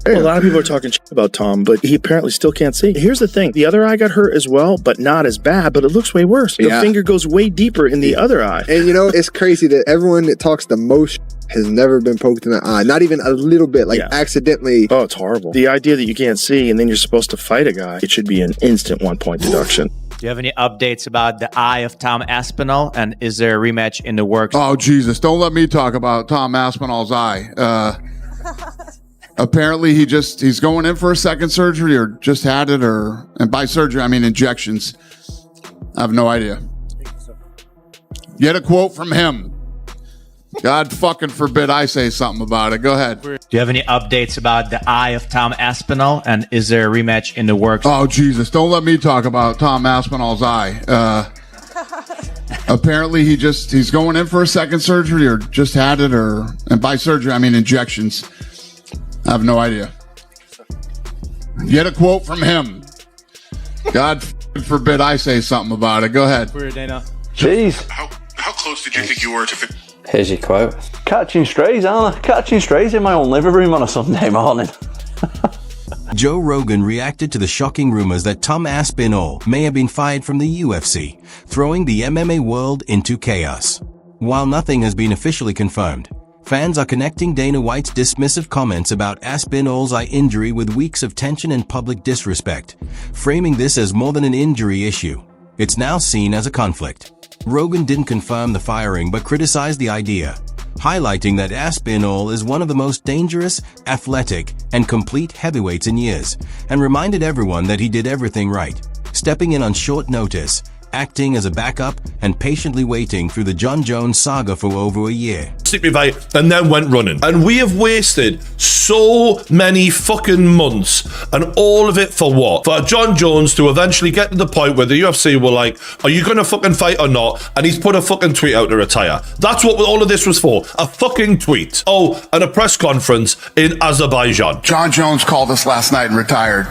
A lot of people are talking shit about Tom, but he apparently still can't see. Here's the thing. The other eye got hurt as well, but not as bad, but it looks way worse. The finger goes way deeper in the other eye. And you know, it's crazy that everyone that talks the most has never been poked in the eye. Not even a little bit, like accidentally. Oh, it's horrible. The idea that you can't see and then you're supposed to fight a guy, it should be an instant 1-point deduction. Do you have any updates about the eye of Tom Aspinall? And is there a rematch in the works? Oh, Jesus. Don't let me talk about Tom Aspinall's eye. Apparently he's going in for a second surgery or just had it, and by surgery I mean injections. I have no idea. Get a quote from him. God fucking forbid I say something about it. Go ahead. Do you have any updates about the eye of Tom Aspinall? And is there a rematch in the works? Oh, Jesus. Don't let me talk about Tom Aspinall's eye. Apparently he's going in for a second surgery or just had it, and by surgery I mean injections. I have no idea. Get a quote from him. God forbid I say something about it. Go ahead. Weird, Dana. Jeez. How close did you think you were to... Here's your quote. Catching strays, aren't I? Catching strays in my own living room on a Sunday morning. Joe Rogan reacted to the shocking rumors that Tom Aspinall may have been fired from the UFC, throwing the MMA world into chaos. While nothing has been officially confirmed, fans are connecting Dana White's dismissive comments about Aspinall's eye injury with weeks of tension and public disrespect, framing this as more than an injury issue. It's now seen as a conflict. Rogan didn't confirm the firing but criticized the idea, highlighting that Aspinall is one of the most dangerous, athletic, and complete heavyweights in years, and reminded everyone that he did everything right, stepping in on short notice, acting as a backup, and patiently waiting through the John Jones saga for over a year. And then went running. And we have wasted so many fucking months, and all of it for what? For John Jones to eventually get to the point where the UFC were like, are you gonna fucking fight or not? And he's put a fucking tweet out to retire. That's what all of this was for. A fucking tweet. Oh, and a press conference in Azerbaijan. John Jones called us last night and retired.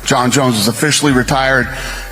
John Jones is officially retired.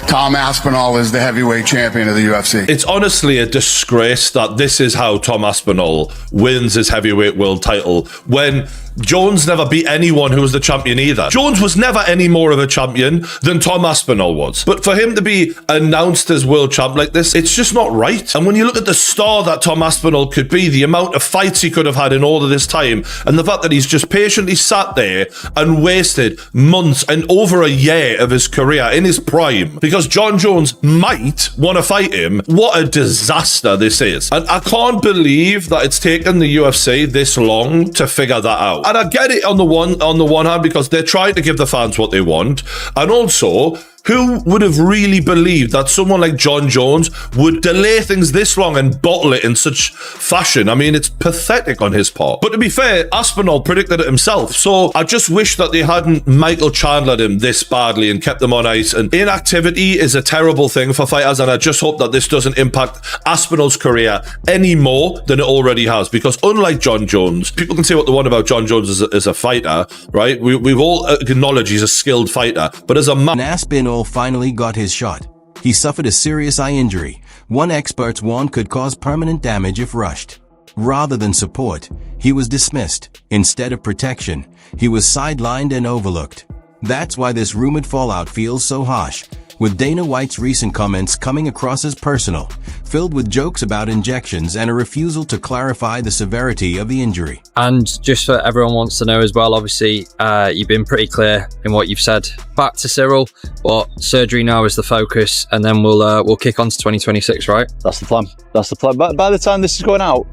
Tom Aspinall is the heavyweight champion of the UFC. It's honestly a disgrace that this is how Tom Aspinall wins his heavyweight world title when Jones never beat anyone who was the champion either. Jones was never any more of a champion than Tom Aspinall was. But for him to be announced as world champ like this, it's just not right. And when you look at the star that Tom Aspinall could be, the amount of fights he could have had in all of this time, and the fact that he's just patiently sat there and wasted months and over a year of his career in his prime because John Jones might want to fight him, what a disaster this is. And I can't believe that it's taken the UFC this long to figure that out. And I get it on the one hand because they're trying to give the fans what they want, and also, who would have really believed that someone like John Jones would delay things this long and bottle it in such fashion? I mean, it's pathetic on his part. But to be fair, Aspinall predicted it himself. So I just wish that they hadn't Michael Chandlered him this badly and kept him on ice. And inactivity is a terrible thing for fighters. And I just hope that this doesn't impact Aspinall's career any more than it already has. Because unlike John Jones, people can say what they want about John Jones as a fighter, right? We've all acknowledged he's a skilled fighter. But as a man... Aspinall finally got his shot. He suffered a serious eye injury. One experts warned could cause permanent damage if rushed. Rather than support, he was dismissed. Instead of protection, he was sidelined and overlooked. That's why this rumored fallout feels so harsh, with Dana White's recent comments coming across as personal, filled with jokes about injections and a refusal to clarify the severity of the injury. And just for everyone wants to know as well, obviously, you've been pretty clear in what you've said back to Cyril, but surgery now is the focus, and then we'll kick on to 2026, right? That's the plan. That's the plan. But by the time this is going out,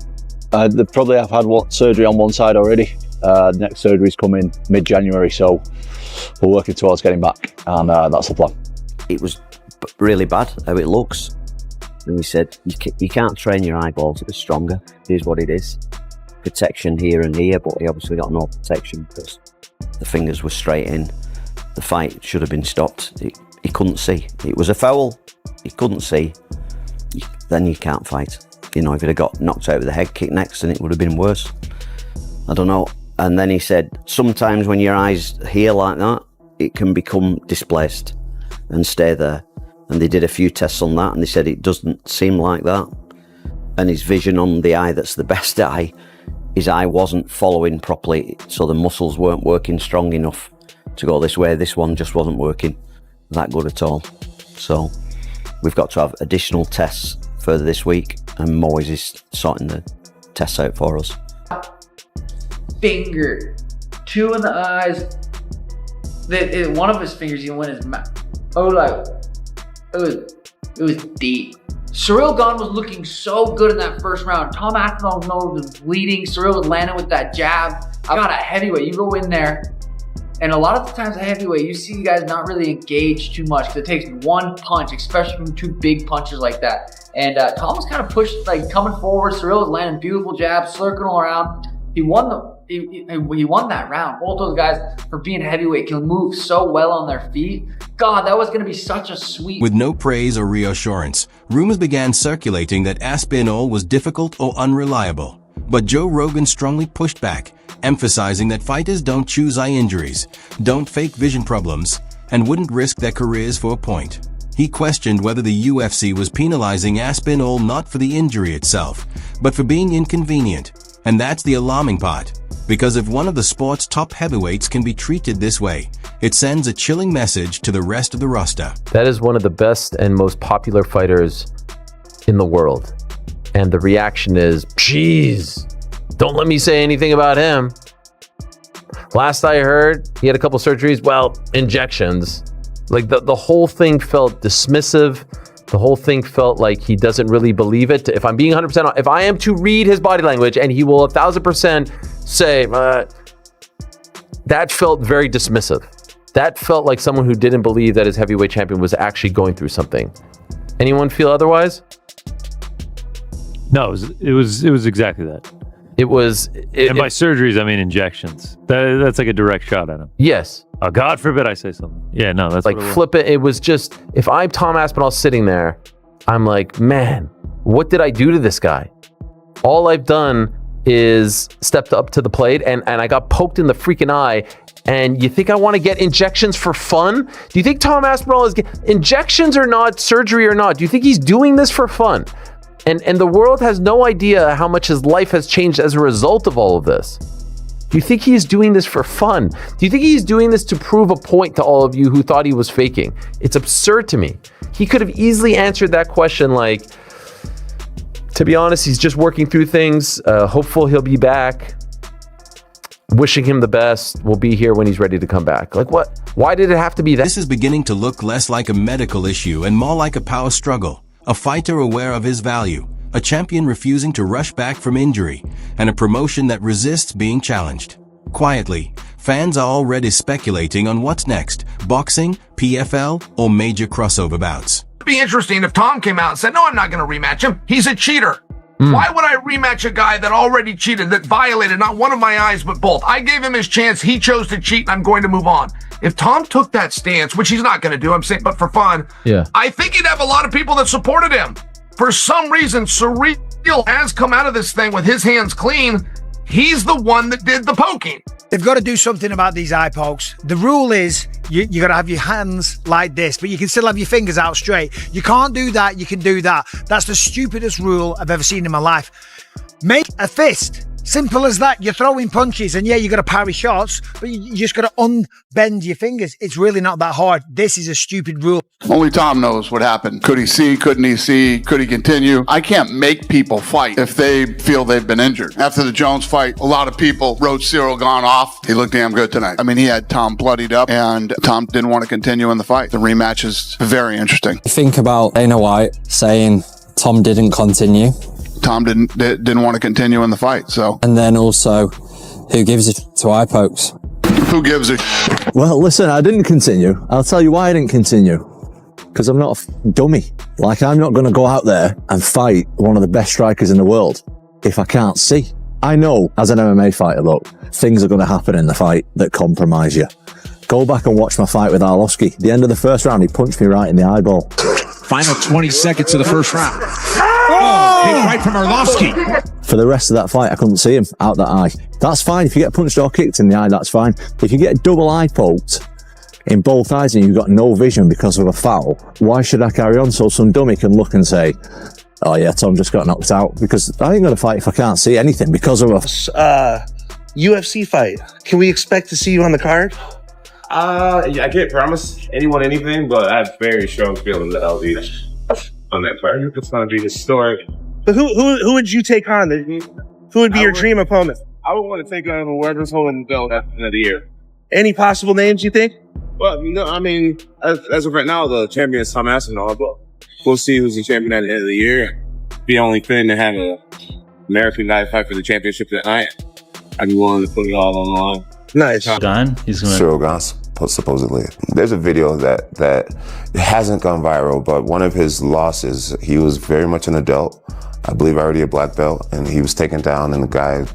they probably have had surgery on one side already. The next surgery's coming mid-January, so we're working towards getting back, and that's the plan. It was really bad how it looks, and we said you can't train your eyeballs to be stronger. Here's what it is: protection here and here, but he obviously got no protection because the fingers were straight in. The fight should have been stopped. He couldn't see. It was a foul. He couldn't see. Then you can't fight. You know, if he'd have got knocked out with a head kick next, then it would have been worse. I don't know. And then he said, sometimes when your eyes here like that, it can become displaced and stay there. And they did a few tests on that, and they said it doesn't seem like that. And his vision on the eye that's the best eye his eye wasn't following properly, so the muscles weren't working strong enough to go this way. This one just wasn't working that good at all. So we've got to have additional tests further this week, and Moyes is sorting the tests out for us. Finger, 2 in the eyes. One of his fingers even went in his mouth. Oh, like it was deep. Cyril Gahn was looking so good in that first round. Tom Aspinall was bleeding. Cyril was landing with that jab. I got a heavyweight. You go in there, and a lot of the times a heavyweight, you see guys not really engage too much because it takes one punch, especially from 2 big punches like that. And Tom was kind of pushed, like coming forward. Cyril was landing beautiful jabs, circling around. He won that round. Both those guys, for being heavyweight, can move so well on their feet. God, that was going to be such a sweet... With no praise or reassurance, rumors began circulating that Aspinall was difficult or unreliable. But Joe Rogan strongly pushed back, emphasizing that fighters don't choose eye injuries, don't fake vision problems, and wouldn't risk their careers for a point. He questioned whether the UFC was penalizing Aspinall not for the injury itself, but for being inconvenient. And that's the alarming part, because if one of the sport's top heavyweights can be treated this way, it sends a chilling message to the rest of the roster. That is one of the best and most popular fighters in the world. And the reaction is, geez, don't let me say anything about him. Last I heard, he had a couple surgeries, well, injections. Like the whole thing felt dismissive. The whole thing felt like he doesn't really believe it. If I'm being 100% honest, if I am to read his body language, and he will 1,000% say, that felt very dismissive. That felt like someone who didn't believe that his heavyweight champion was actually going through something. Anyone feel otherwise? No, it was exactly that. And by surgeries, I mean injections. That's like a direct shot at him. Yes. Oh, God forbid I say something. Yeah, no, that's like what it was. Flip it. It was just, if I'm Tom Aspinall sitting there, I'm like, man, what did I do to this guy? All I've done is stepped up to the plate, and I got poked in the freaking eye. And you think I want to get injections for fun? Do you think Tom Aspinall is injections or not, surgery or not? Do you think he's doing this for fun? And the world has no idea how much his life has changed as a result of all of this. Do you think he's doing this for fun? Do you think he's doing this to prove a point to all of you who thought he was faking? It's absurd to me. He could have easily answered that question like, to be honest, he's just working through things. Hopeful he'll be back. Wishing him the best. We'll be here when he's ready to come back. Like what? Why did it have to be that? This is beginning to look less like a medical issue and more like a power struggle. A fighter aware of his value, a champion refusing to rush back from injury, and a promotion that resists being challenged. Quietly, fans are already speculating on what's next: boxing, PFL, or major crossover bouts. It'd be interesting if Tom came out and said, no, I'm not going to rematch him. He's a cheater. Why would I rematch a guy that already cheated, that violated not one of my eyes but both? I gave him his chance. He chose to cheat, and I'm going to move on. If Tom took that stance, which he's not going to do, I'm saying, but for fun, I think he'd have a lot of people that supported him. For some reason, Cyril has come out of this thing with his hands clean. He's the one that did the poking. They've got to do something about these eye pokes. The rule is you got to have your hands like this, but you can still have your fingers out straight. You can't do that. You can do that. That's the stupidest rule I've ever seen in my life. Make a fist. Simple as that. You're throwing punches, and yeah, you got to parry shots, but you just got to unbend your fingers. It's really not that hard. This is a stupid rule. Only Tom knows what happened. Could he see? Couldn't he see? Could he continue? I can't make people fight if they feel they've been injured. After the Jones fight, a lot of people wrote Cyril Gahn off. He looked damn good tonight. I mean, he had Tom bloodied up, and Tom didn't want to continue in the fight. The rematch is very interesting. Think about Dana White saying Tom didn't continue. Tom didn't want to continue in the fight, so. And then also, who gives it to eye pokes? Who gives it? Well, listen, I didn't continue. I'll tell you why I didn't continue. Because I'm not a dummy. Like, I'm not going to go out there and fight one of the best strikers in the world if I can't see. I know, as an MMA fighter, look, things are going to happen in the fight that compromise you. Go back and watch my fight with Arlovski. The end of the first round, he punched me right in the eyeball. Final 20 seconds of the first round. Oh, hit right from Arlovski. For the rest of that fight, I couldn't see him out that eye. That's fine. If you get punched or kicked in the eye, that's fine. If you get double eye poked in both eyes and you've got no vision because of a foul, why should I carry on so some dummy can look and say, Oh yeah, Tom just got knocked out because I ain't gonna fight if I can't see anything because of us. UFC fight. Can we expect to see you on the card? I can't promise anyone anything, but I have very strong feelings that I'll be on that card. It's gonna be historic. But who would you take on? Who would be your dream opponent? I would want to take on whoever's holding the belt at the end of the year. Any possible names you think? Well, I mean, as of right now, the champion is Tom Aspinall, but we'll see who's the champion at the end of the year. Be only fitting to have an American guy fight for the championship that night. I'd be willing to put it all on the line. Nice. Done. Cyril Gans, supposedly. There's a video that hasn't gone viral, but one of his losses, he was very much an adult. I believe already a black belt, and he was taken down, and the guy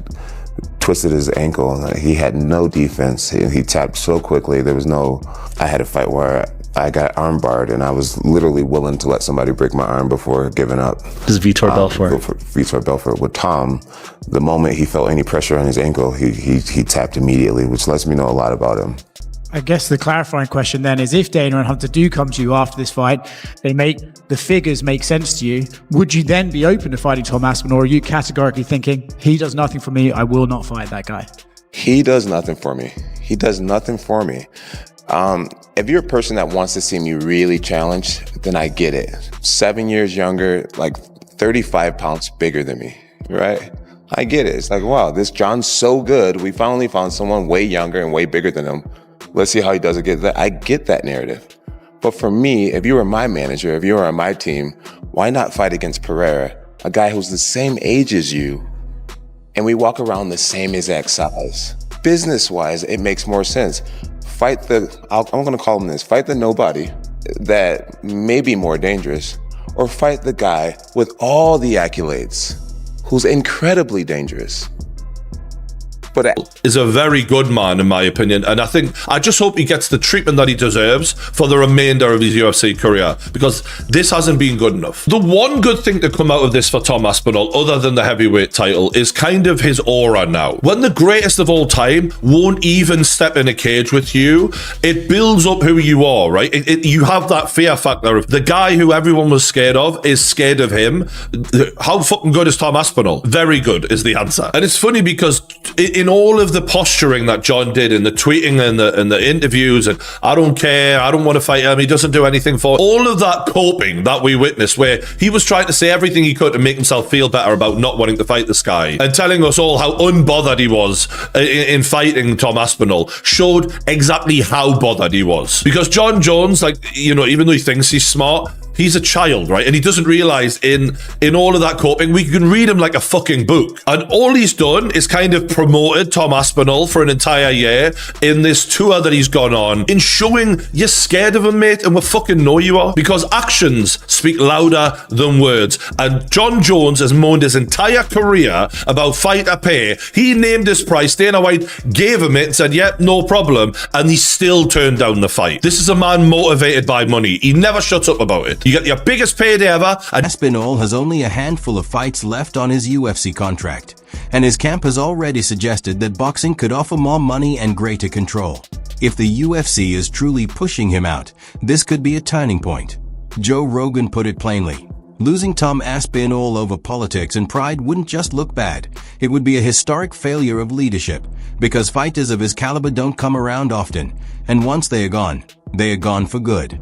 twisted his ankle, and he had no defense. He tapped so quickly. I had a fight where I got arm barred, and I was literally willing to let somebody break my arm before giving up. This is Vitor Belfort. Vitor Belfort. With Tom, the moment he felt any pressure on his ankle, he tapped immediately, which lets me know a lot about him. I guess the clarifying question then is, if Dana and Hunter do come to you after this fight, the figures make sense to you, would you then be open to fighting Tom Aspinall, or are you categorically thinking, he does nothing for me, I will not fight that guy? He does nothing for me. He does nothing for me. If you're a person that wants to see me really challenged, then I get it. 7 years younger, like 35 pounds bigger than me, right? I get it. It's like, wow, this John's so good. We finally found someone way younger and way bigger than him. Let's see how he does against that. I get that narrative. But for me, if you were my manager, if you were on my team, why not fight against Pereira, a guy who's the same age as you, and we walk around the same exact size? Business-wise, it makes more sense. Fight I'm gonna call him this, fight the nobody that may be more dangerous, or fight the guy with all the accolades who's incredibly dangerous. But is a very good man, in my opinion, and I just hope he gets the treatment that he deserves for the remainder of his UFC career, because this hasn't been good enough. The one good thing to come out of this for Tom Aspinall, other than the heavyweight title, is kind of his aura now. When the greatest of all time won't even step in a cage with you, it builds up who you are, right? You have that fear factor of the guy who everyone was scared of is scared of him. How fucking good is Tom Aspinall? Very good is the answer. And it's funny because in all of the posturing that John did in the tweeting and the interviews, and I don't care, I don't want to fight him, he doesn't do anything for all of that coping that we witnessed, where he was trying to say everything he could to make himself feel better about not wanting to fight this guy, and telling us all how unbothered he was in fighting Tom Aspinall, showed exactly how bothered he was. Because John Jones, even though he thinks he's smart, he's a child, right? And he doesn't realize in all of that coping, we can read him like a fucking book. And all he's done is kind of promoted Tom Aspinall for an entire year in this tour that he's gone on, in showing you're scared of him, mate, and we fucking know you are. Because actions speak louder than words. And John Jones has moaned his entire career about fighter pay. He named his price. Dana White gave him it and said, yep, no problem. And he still turned down the fight. This is a man motivated by money. He never shuts up about it. You get your biggest payday ever. Aspinall has only a handful of fights left on his UFC contract, and his camp has already suggested that boxing could offer more money and greater control. If the UFC is truly pushing him out, this could be a turning point. Joe Rogan put it plainly. Losing Tom Aspinall over politics and pride wouldn't just look bad. It would be a historic failure of leadership, because fighters of his caliber don't come around often, and once they are gone for good.